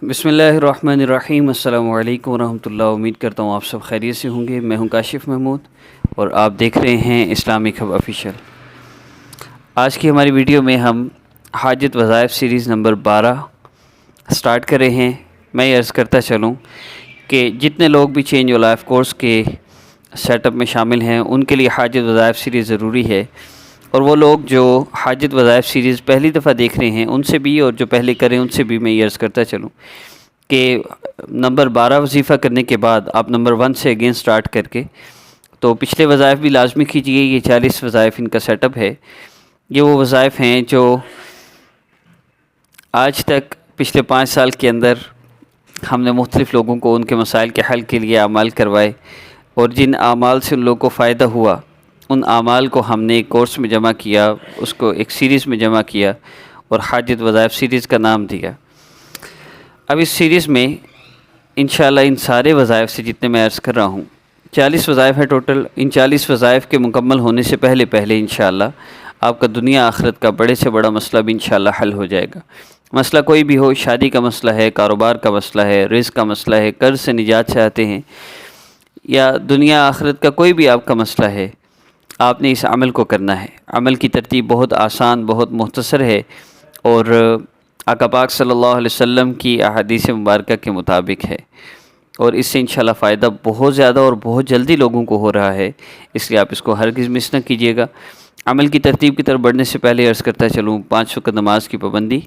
بسم اللہ الرحمن الرحیم۔ السلام علیکم ورحمۃ اللہ۔ امید کرتا ہوں آپ سب خیریت سے ہوں گے۔ میں ہوں کاشف محمود اور آپ دیکھ رہے ہیں اسلامک ہب آفیشیل۔ آج کی ہماری ویڈیو میں ہم حاجت وظائف سیریز نمبر 12 سٹارٹ کر رہے ہیں۔ میں یہ عرض کرتا چلوں کہ جتنے لوگ بھی چینج یور لائف کورس کے سیٹ اپ میں شامل ہیں ان کے لیے حاجت وظائف سیریز ضروری ہے، اور وہ لوگ جو حاجت وظائف سیریز پہلی دفعہ دیکھ رہے ہیں ان سے بھی، اور جو پہلے کریں ان سے بھی میں یہ عرض کرتا چلوں کہ نمبر 12 وظیفہ کرنے کے بعد آپ نمبر 1 سے اگین سٹارٹ کر کے تو پچھلے وظائف بھی لازمی کیجیے۔ یہ 40 وظائف ان کا سیٹ اپ ہے۔ یہ وہ وظائف ہیں جو آج تک پچھلے 5 سال کے اندر ہم نے مختلف لوگوں کو ان کے مسائل کے حل کے لیے اعمال کروائے، اور جن اعمال سے ان لوگوں کو فائدہ ہوا ان اعمال کو ہم نے ایک کورس میں جمع کیا، اس کو ایک سیریز میں جمع کیا اور حاجت وظائف سیریز کا نام دیا۔ اب اس سیریز میں انشاءاللہ ان سارے وظائف سے جتنے میں عرض کر رہا ہوں 40 وظائف ہے ٹوٹل۔ ان 40 وظائف کے مکمل ہونے سے پہلے انشاءاللہ آپ کا دنیا آخرت کا بڑے سے بڑا مسئلہ بھی انشاءاللہ حل ہو جائے گا۔ مسئلہ کوئی بھی ہو، شادی کا مسئلہ ہے، کاروبار کا مسئلہ ہے، رزق کا مسئلہ ہے، قرض سے نجات چاہتے ہیں، یا دنیا آخرت کا کوئی بھی آپ کا مسئلہ ہے، آپ نے اس عمل کو کرنا ہے۔ عمل کی ترتیب بہت آسان، بہت مختصر ہے، اور آقا پاک صلی اللہ علیہ وسلم کی احادیث مبارکہ کے مطابق ہے، اور اس سے انشاءاللہ فائدہ بہت زیادہ اور بہت جلدی لوگوں کو ہو رہا ہے، اس لیے آپ اس کو ہرگز مس نہ کیجیے گا۔ عمل کی ترتیب کی طرف بڑھنے سے پہلے عرض کرتا چلوں 5 وقت نماز کی پابندی،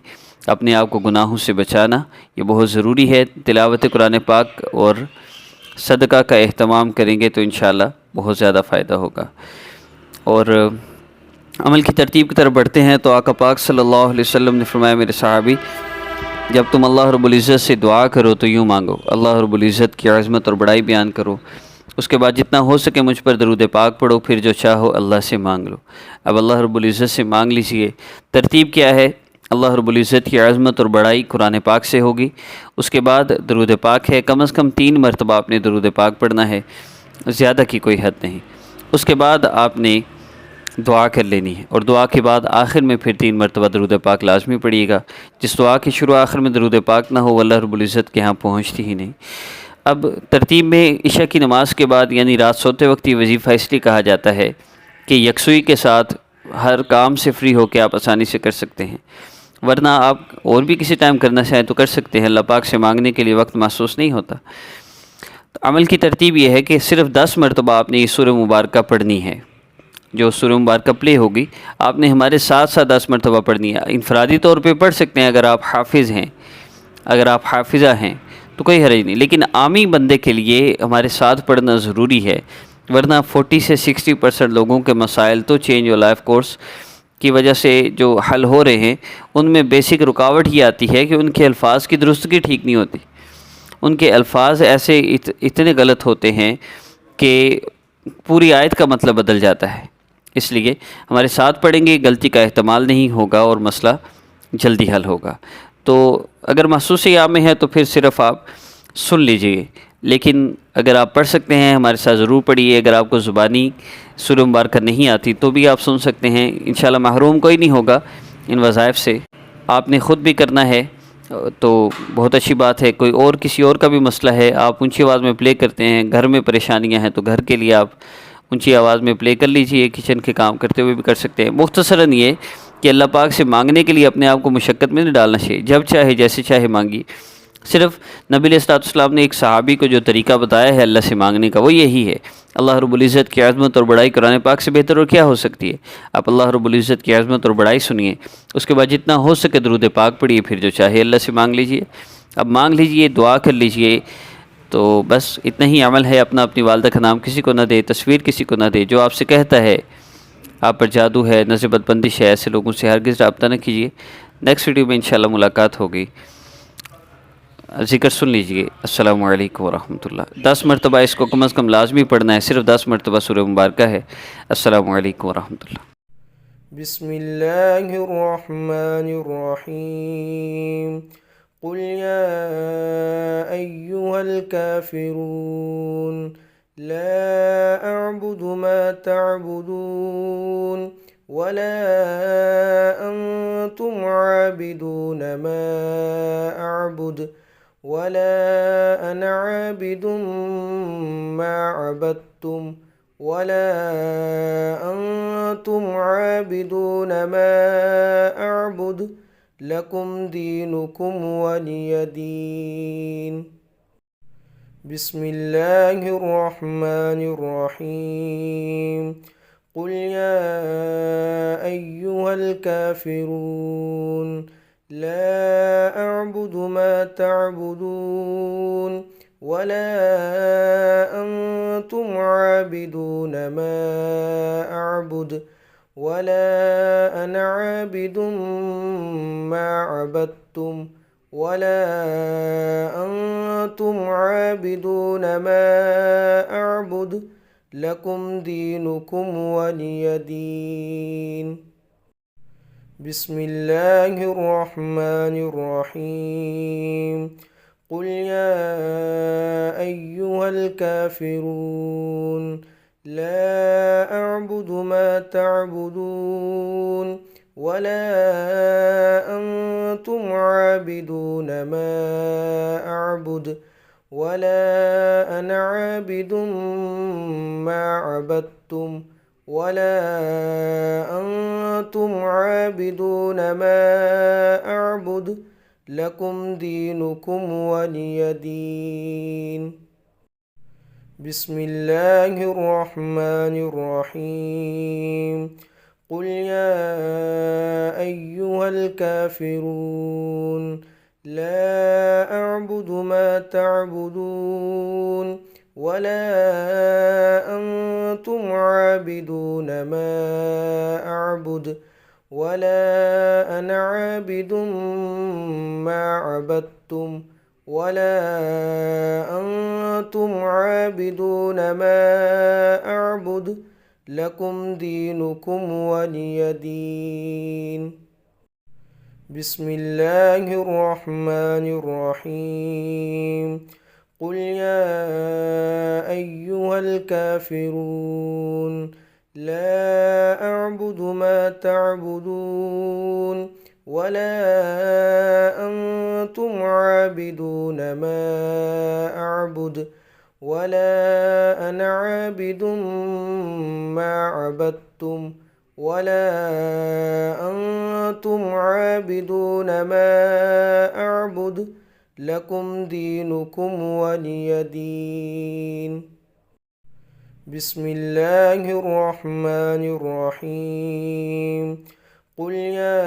اپنے آپ کو گناہوں سے بچانا یہ بہت ضروری ہے۔ تلاوت قرآن پاک اور صدقہ کا اہتمام کریں گے تو انشاءاللہ بہت زیادہ فائدہ ہوگا۔ اور عمل کی ترتیب کی طرف بڑھتے ہیں تو آقا پاک صلی اللہ علیہ وسلم نے فرمایا، میرے صحابی، جب تم اللہ رب العزت سے دعا کرو تو یوں مانگو، اللہ رب العزت کی عظمت اور بڑائی بیان کرو، اس کے بعد جتنا ہو سکے مجھ پر درود پاک پڑھو، پھر جو چاہو اللہ سے مانگ لو۔ اب اللہ رب العزت سے مانگ لیجئے۔ ترتیب کیا ہے؟ اللہ رب العزت کی عظمت اور بڑائی قرآن پاک سے ہوگی، اس کے بعد درود پاک ہے، کم از کم 3 مرتبہ آپ نے درود پاک پڑھنا ہے، زیادہ کی کوئی حد نہیں۔ اس کے بعد آپ نے دعا کر لینی ہے، اور دعا کے بعد آخر میں پھر 3 مرتبہ درود پاک لازمی پڑھیے گا۔ جس دعا کی شروع آخر میں درود پاک نہ ہو وہ اللہ رب العزت کے ہاں پہنچتی ہی نہیں۔ اب ترتیب میں عشاء کی نماز کے بعد یعنی رات سوتے وقت یہ وظیفہ اس لیے کہا جاتا ہے کہ یکسوئی کے ساتھ ہر کام سے فری ہو کے آپ آسانی سے کر سکتے ہیں، ورنہ آپ اور بھی کسی ٹائم کرنا چاہیں تو کر سکتے ہیں، اللہ پاک سے مانگنے کے لیے وقت محسوس نہیں ہوتا۔ تو عمل کی ترتیب یہ ہے کہ صرف 10 مرتبہ آپ نے یہ سورہ مبارکہ پڑھنی ہے۔ جو سورہ مبارکہ پلے ہوگی آپ نے ہمارے ساتھ ساتھ 10 مرتبہ پڑھنی ہے۔ انفرادی طور پہ پڑھ سکتے ہیں اگر آپ حافظ ہیں، اگر آپ حافظہ ہیں تو کوئی حرج نہیں، لیکن عامی بندے کے لیے ہمارے ساتھ پڑھنا ضروری ہے، ورنہ 40 سے 60% لوگوں کے مسائل تو چینج یور لائف کورس کی وجہ سے جو حل ہو رہے ہیں ان میں بیسک رکاوٹ یہ آتی ہے کہ ان کے الفاظ کی درستگی ٹھیک نہیں ہوتی، ان کے الفاظ ایسے اتنے غلط ہوتے ہیں کہ پوری آیت کا مطلب بدل جاتا ہے۔ اس لیے ہمارے ساتھ پڑھیں گے، غلطی کا احتمال نہیں ہوگا اور مسئلہ جلدی حل ہوگا۔ تو اگر محسوسی آپ میں ہے تو پھر صرف آپ سن لیجئے، لیکن اگر آپ پڑھ سکتے ہیں ہمارے ساتھ ضرور پڑھیے۔ اگر آپ کو زبانی سورہ مبارکہ نہیں آتی تو بھی آپ سن سکتے ہیں، انشاءاللہ محروم کوئی نہیں ہوگا ان وظائف سے۔ آپ نے خود بھی کرنا ہے تو بہت اچھی بات ہے۔ کوئی اور کسی اور کا بھی مسئلہ ہے، آپ اونچی آواز میں پلے کرتے ہیں، گھر میں پریشانیاں ہیں تو گھر کے لیے آپ اونچی آواز میں پلے کر لیجئے، کچن کے کام کرتے ہوئے بھی کر سکتے ہیں۔ مختصراً یہ کہ اللہ پاک سے مانگنے کے لیے اپنے آپ کو مشقت میں نہیں ڈالنا چاہیے، جب چاہے جیسے چاہے مانگیے۔ صرف نبی علیہ السلام نے ایک صحابی کو جو طریقہ بتایا ہے اللہ سے مانگنے کا وہ یہی ہے۔ اللہ رب العزت کی عظمت اور بڑائی قرآن پاک سے بہتر اور کیا ہو سکتی ہے؟ آپ اللہ رب العزت کی عظمت اور بڑائی سنیے، اس کے بعد جتنا ہو سکے درود پاک پڑھیے، پھر جو چاہے اللہ سے مانگ لیجئے۔ اب مانگ لیجئے، دعا کر لیجئے، تو بس اتنا ہی عمل ہے۔ اپنی والدہ کا نام کسی کو نہ دے، تصویر کسی کو نہ دے، جو آپ سے کہتا ہے آپ پر جادو ہے، نظر بد بندش ہے، ایسے لوگوں سے ہرگز رابطہ نہ کیجیے۔ نیکسٹ ویڈیو میں انشاءاللہ ملاقات ہوگی۔ ذکر سن لیجئے۔ السلام علیکم ورحمۃ اللہ۔ 10 مرتبہ اس کو کم از کم لازمی پڑھنا ہے، صرف 10 مرتبہ سورہ مبارکہ ہے۔ السلام علیکم ورحمۃ اللہ۔ بسم اللہ الرحمن الرحیم قل یا ایہا الکافرون لا اعبد ما تعبدون ولا انتم عابدون ما اعبد ولا أنا عابد ما عبدتم ولا أنتم عابدون ما أعبد لكم دينكم ولي دين بسم الله الرحمن الرحيم قل يا أيها الكافرون لا أعبد ما تعبدون ولا أنتم عابدون ما أعبد ولا أنا عابد ما عبدتم ولا أنتم عابدون ما أعبد لكم دينكم ولي دين بسم الله الرحمن الرحيم قل يا أيها الكافرون لا أعبد ما تعبدون ولا أنتم عابدون ما أعبد ولا أنا عابد ما عبدتم ولا أنتم عابدون ما أعبد لكم دينكم ولي دين بسم الله الرحمن الرحيم قل يا أيها الكافرون لا أعبد ما تعبدون ولا أنتم عابدون ما أعبد ولا أنا عابد ما عبدتم ولا أنتم عابدون ما أعبد لكم دينكم ولي دين بسم الله الرحمن الرحيم قل يا أيها الكافرون لا أعبد ما تعبدون ولا أنتم عابدون ما أعبد ولا أنا عابد ما عبدتم ولا أنتم عابدون ما أعبد لكم دينكم ولي دين بسم الله الرحمن الرحيم قل يا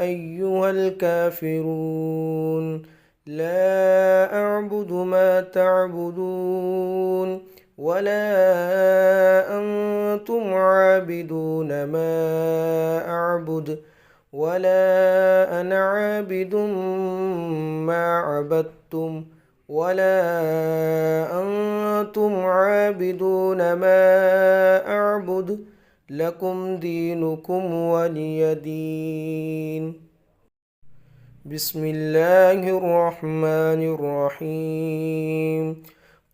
أيها الكافرون لا أعبد ما تعبدون ولا أنتم عابدون ما أعبد ولا أنا عابد ما عبدتم ولا أنتم عابدون ما أعبد لكم دينكم ولي دين بسم الله الرحمن الرحيم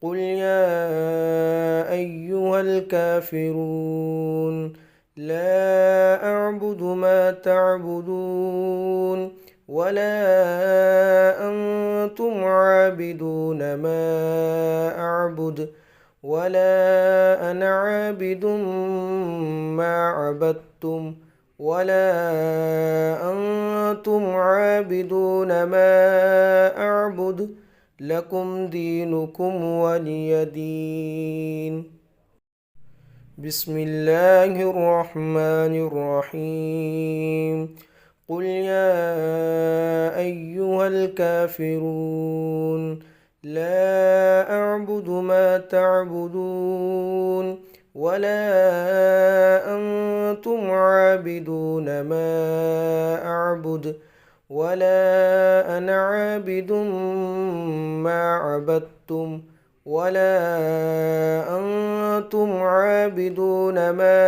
قل يا أيها الكافرون لا أعبد ما تعبدون ولا أنتم عابدون ما أعبد ولا أنا عابد ما عبدتم ولا أنتم عابدون ما أعبد لكم دينكم ولي دين بسم الله الرحمن الرحيم قل يا أيها الكافرون لا أعبد ما تعبدون ولا أنتم عابدون ما أعبد ولا أنا عابد ما عبدتم ولا أنتم عابدون ما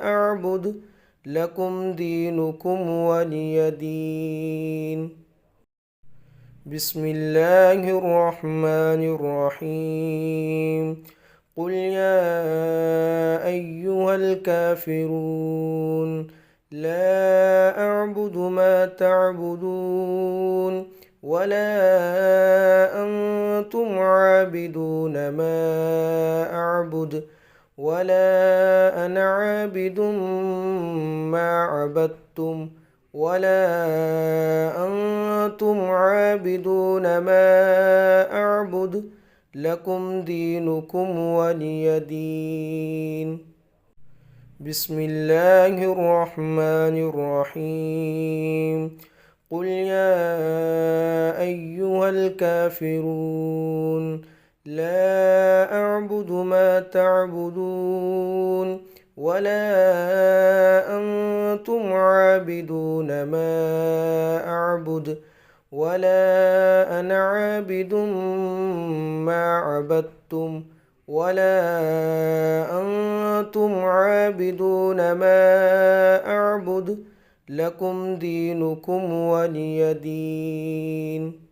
أعبد لكم دينكم ولي دين بسم الله الرحمن الرحيم قل يا أيها الكافرون لا أعبد ما تعبدون ولا أنتم عابدون ما أعبد ولا أنا عابد ما عبدتم ولا أنتم عابدون ما أعبد لكم دينكم ولي دين بسم الله الرحمن الرحيم قل يا أيها الكافرون لا أعبد ما تعبدون ولا أنتم عابدون ما أعبد ولا أنا عابد ما عبدتم ولا أنتم عابدون ما أعبد لكم دينكم ولي دين